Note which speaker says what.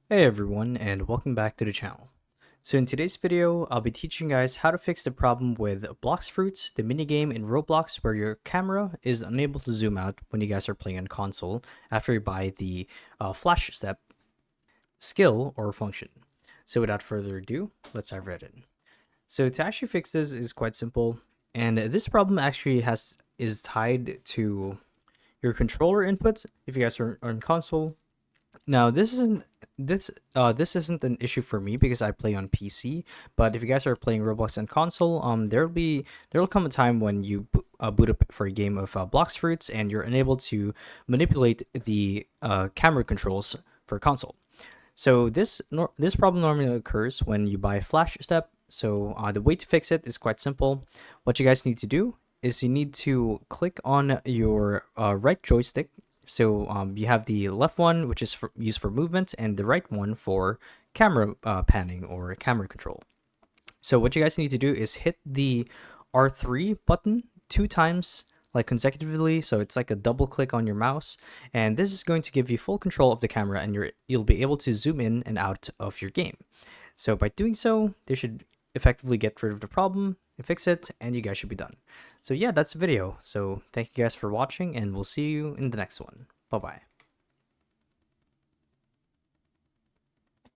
Speaker 1: Hey everyone, and welcome back to the channel. So in today's video, I'll be teaching you guys how to fix the problem with Blox Fruits, the minigame in Roblox where your camera is unable to zoom out when you guys are playing on console after you buy the flash step skill or function. So without further ado, let's dive right in. So to actually fix this is quite simple, and this problem actually is tied to your controller inputs if you guys are on console. Now this isn't an issue for me because I play on PC. But if you guys are playing Roblox on console, there'll come a time when you boot up for a game of Blox Fruits and you're unable to manipulate the camera controls for console. So this problem normally occurs when you buy Flash Step. So the way to fix it is quite simple. What you guys need to do is you need to click on your right joystick. So you have the left one, which is used for movement, and the right one for camera panning or camera control. So what you guys need to do is hit the R3 button 2 times, like consecutively. So it's like a double click on your mouse, and this is going to give you full control of the camera, and you'll be able to zoom in and out of your game. So by doing so, they should effectively get rid of the problem, fix it, and you guys should be done. So yeah, that's the video. So thank you guys for watching, and we'll see you in the next one. Bye bye.